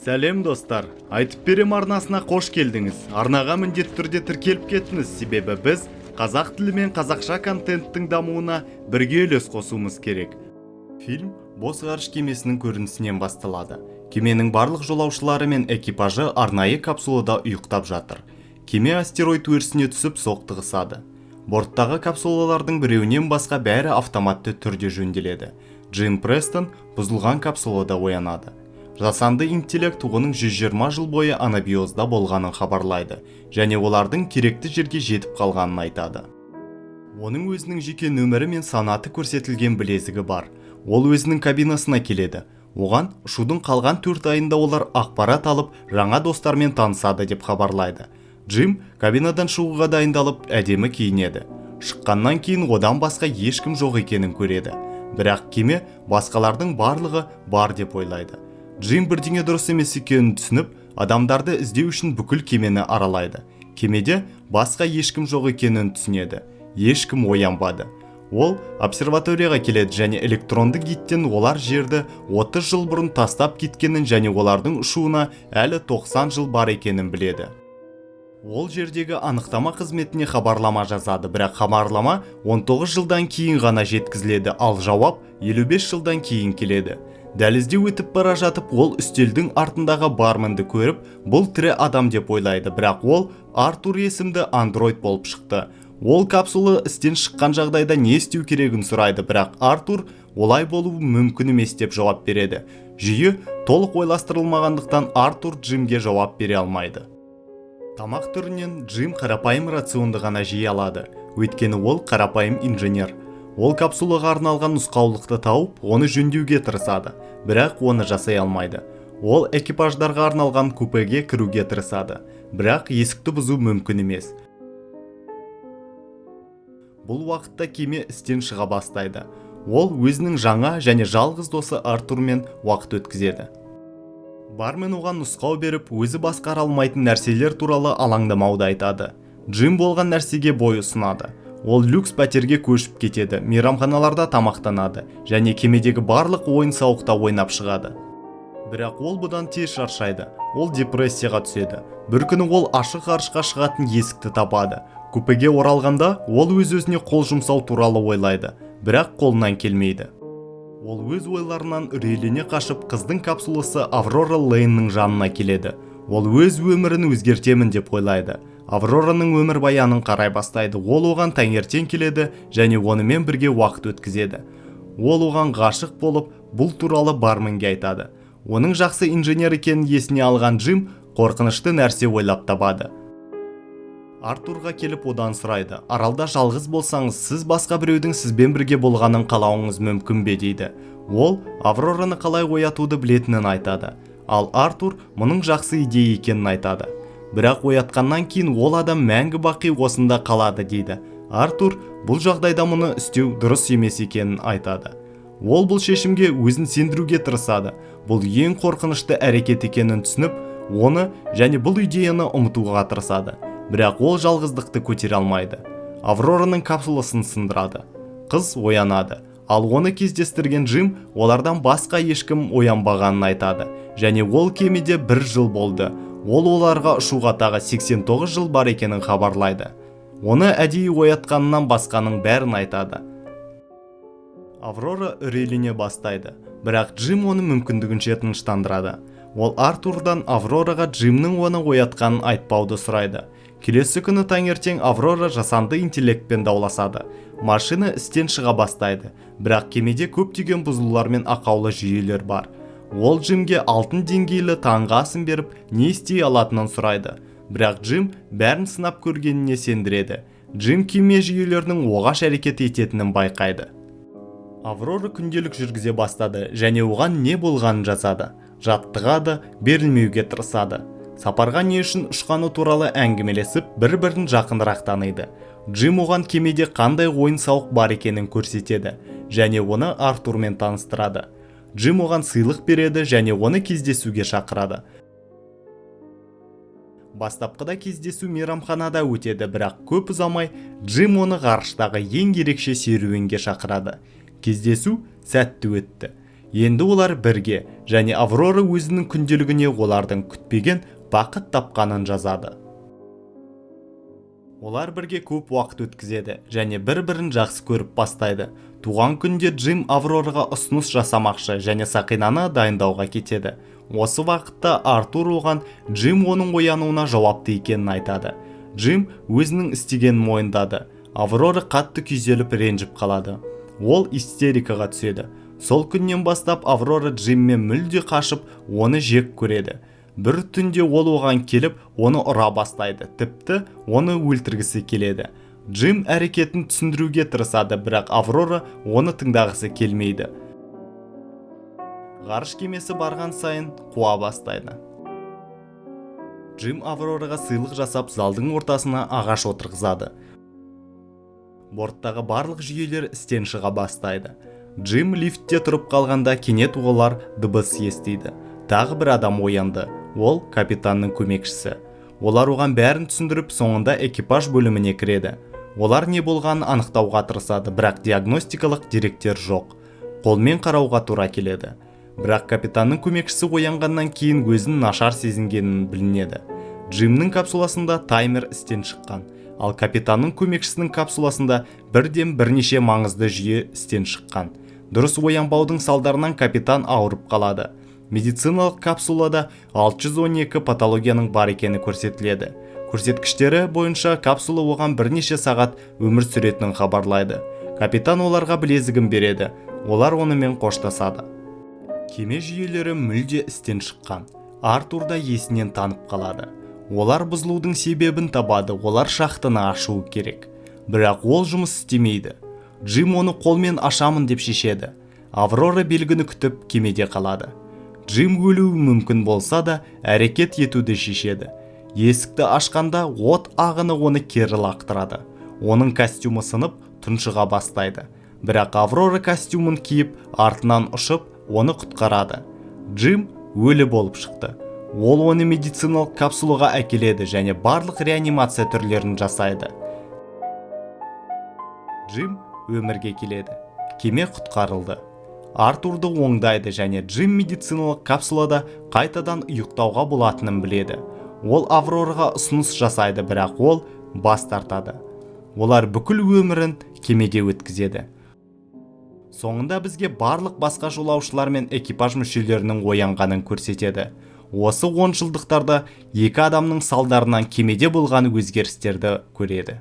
Сәлем достар, айтып берем арнасына қош келдіңіз. Арнаға міндетті түрде тіркеліп кеттіңіз, себебі біз қазақ тілі мен қазақша контенттің дамуына бірге үлес қосуымыз керек. Фильм бос ғарыш кемесінің көрінісінен басталады. Кеменің барлық жолаушылары мен экипажы арнайы капсулада ұйықтап жатыр. Кеме астероид өрісіне түсіп соқтығысады. Борттағы капсулалардың біреуінен басқа бәрі автоматты түрде жөнделеді. Джин Престон бұзылған капсулада оянады. Жасанды интеллект оның 120 жыл бойы анабиозда болғанын хабарлайды, және олардың керекті жерге жетіп қалғанын айтады. Оның өзінің жеке нөмірі мен санаты көрсетілген білезігі бар. Ол өзінің кабинасына келеді. Оған ұшудың қалған 4 айында олар ақпарат алып, жаңа достармен танысады деп хабарлайды. Джим кабинадан шығуға дайындалып, әдемі киінеді. Шыққаннан кейін одан басқа ешкім жоқ екенін көреді. Бірақ кеме басқалардың барлығы бар деп ойлайды. Джим бірдеңе дұрыс емес екенін түсініп, адамдарды іздеу үшін бүкіл кемені аралайды. Кемеде басқа ешкім жоқ екенін түсінеді. Ешкім оянбады. Ол обсерваторияға келеді және электронды гидтен олар жерді 30 жыл бұрын тастап кеткенін және олардың ұшуына әлі 90 жыл бар екенін біледі. Ол жердегі анықтама қызметіне хабарлама жазады, бірақ хабарлама 19 жылдан кейін ғана жеткізіледі, ал жауап 55 жылдан кейін келеді. Дәлізде өтіп бара жатып, ол үстелдің артындағы барменді көріп, бұл тірі адам деп ойлайды, бірақ ол Артур есімді андроид болып шықты. Ол капсулы істен шыққан жағдайда не істеу керегін сұрайды, бірақ Артур олай болуы мүмкін емес деп жауап береді. Жүйе толық ойластырылмағандықтан Артур Джимге жауап бере алмайды. Тамақ түрінен Джим қарапайым рационды ғана жей алады, өйткені ол қарапайым инженер. Ол капсулаға арналған нұсқаулықты тауып, оны жөндеуге тырысады, бірақ оны жасай алмайды. Ол экипаждарға арналған купеге кіруге тырысады, бірақ есікті бұзу мүмкін емес. Бұл уақытта кеме істен шыға бастайды. Ол өзінің жаңа және жалғыз досы Артурмен уақыт өткізеді. Бармен оған нұсқау беріп, өзі басқара алмайтын нәрселер туралы алаңдамауды айтады. Джим болған нәрсеге бой ұсынады. Ол люкс пәтерге көшіп кетеді, мейрамханаларда тамақтанады және кемедегі барлық ойын-сауықта ойнап шығады. Бірақ ол бұдан тез шаршайды. Ол депрессияға түседі. Бір күні ол ашық ғарышқа шығатын есікті табады. Купеге оралғанда, ол өз-өзіне қол жұмсау туралы ойлайды, бірақ қолынан келмейді. Ол өз ойларынан үрейлене қашып, қыздың капсуласы Аврора Лейннің жанына келеді. Ол өз өмірін өзгертемін деп ойлайды. Аврораның өмір баянын қарай бастайды. Ол оған таңертең келеді және онымен бірге уақыт өткізеді. Ол оған ғашық болып, бұл туралы барменге айтады. Оның жақсы инженер екенін есіне алған Джим қорқынышты нәрсе ойлап табады. Артурға келіп одан сұрайды. Аралда жалғыз болсаңыз, сіз басқа біреудің сізбен бірге болғанын қалауыңыз мүмкін бе дейді. Ол Аврораны қалай оятуды білетінін айтады. Ал Артур мұның жақсы идея екенін айтады. Бірақ оятқаннан кейін ол адам мәңгі бақи осында қалады дейді. Артур бұл жағдайда мұны істеу дұрыс емес екенін айтады. Ол бұл шешімге өзін сендіруге тырысады. Бұл ең қорқынышты әрекет екенін түсініп, оны және бұл идеяны ұмытуға тырысады. Бірақ ол жалғыздықты көтере алмайды. Аврораның капсуласын сындырады. Қыз оянады. Ал оны кездестірген Джим олардан басқа ешкім оянбағанын айтады. Және ол кемеде 1 жыл болды. Ол оларға ұшуға тағы 89 жыл бар екенін хабарлайды. Оны әдейі оятқанынан басқаның бәрін айтады. Аврора үрейлене бастайды, бірақ Джим оны мүмкіндігінше тыныштандырады. Ол Артурдан Аврораға Джимнің оны оятқанын айтпауды сұрайды. Келесі күні таңертең Аврора жасанды интеллектпен дауласады. Машина істен шыға бастайды, бірақ кемеде көптеген бұзылулар мен ақаулы жүйелер бар. Ол Джимге алтын деңгейлі таңғы асын беріп, не істей алатынын сұрайды. Бірақ Джим бәрін сынап көргеніне сендіреді. Джим кеме жүйелерінің оғаш әрекет ететінін байқайды. Аврора күнделік жүргізе бастады және оған не болғанын жазады. Жаттығады, берілмеуге тырысады. Сапарға не үшін ұшқаны туралы әңгімелесіп, бір-бірін жақынырақ таниды. Джим оған кемеде қандай ойын-сауық бар екенін көрсетеді және оны Артурмен таныстырады. Джим оған сыйлық береді және оны кездесуге шақырады. Бастапқыда кездесу мейрамханада өтеді, бірақ көп ұзамай Джим оны ғарыштағы ең ерекше серуенге шақырады. Кездесу сәтті өтті. Енді олар бірге, және Аврора өзінің күнделігіне олардың күтпеген бақыт тапқанын жазады. Олар бірге көп уақыт өткізеді және бір-бірін жақсы көріп бастайды. Туған күнде Джим Аврораға ұсыныс жасамақшы және сақинаны дайындауға кетеді. Осы вақытта Артур оған Джим оның оянуына жауапты екенін айтады. Джим өзінің істегенін мойындады. Аврора қатты күйзеліп ренжіп қалады. Ол истерикаға түседі. Сол күннен бастап Аврора Джиммен мүлде қашып, оны жек көреді. Бір түнде ол оған келіп, оны ұра бастайды, тіпті оны өлтіргісі келеді. Джим әрекетін түсіндіруге тырысады, бірақ Аврора оны тыңдағысы келмейді. Ғарыш кемесі барған сайын қуа бастайды. Джим Аврораға сыйлық жасап, залдың ортасына ағаш отырғызады. Борттағы барлық жүйелер істен шыға бастайды. Джим лифтте тұрып қалғанда кенет олар дыбыс естиді. Тағы бір адам оянды. Ол капитанның көмекшісі. Олар оған бәрін түсіндіріп, соңында экипаж бөліміне кіреді. Олар не болғанын анықтауға тырысады, бірақ диагностикалық деректер жоқ. Қолмен қарауға тура келеді. Бірақ капитанның көмекшісі оянғаннан кейін өзін нашар сезінгенін білінеді. Джимнің капсуласында таймер істен шыққан, ал капитанның көмекшісінің капсуласында бірден бірнеше маңызды жүйе істен шыққан. Дұрыс оянбаудың салдарынан капитан ауырып қалады. Медициналық капсулада 612 патологияның бар екені көрсетіледі. Көрсеткіштері бойынша капсула оған бірнеше сағат өмір сүретінін хабарлайды. Капитан оларға білезігін береді. Олар онымен қоштасады. Кеме жүйелері мүлде істен шыққан. Артур да есінен танып қалады. Олар бұзылудың себебін табады. Олар шахтаны ашуы керек. Бірақ ол жұмыс істемейді. Джим оны қолмен ашамын деп шешеді. Аврора белгіні күтіп кемеде қалады. Джим өлуі мүмкін болса да, әрекет етуді шешеді. Есікті ашқанда от ағыны оны кері лақтырады. Оның костюмы сынып, тұншыға бастайды. Бірақ Аврора костюмын киіп, артынан ұшып, оны құтқарады. Джим өлі болып шықты. Ол оны медициналық капсулаға әкеледі және барлық реанимация түрлерін жасайды. Джим өмірге келеді. Кеме құтқарылды. Артурды оңдайды және Джим медициналық капсулада қайтадан ұйықтауға болатынын біледі. Ол Аврораға ұсыныс жасайды, бірақ ол бас тартады. Олар бүкіл өмірін кемеде өткізеді. Соңында бізге барлық басқа жолаушылар мен экипаж мүшелерінің оянғанын көрсетеді. Осы 10 жылдықтарда екі адамның салдарынан кемеде болған өзгерістерді көреді.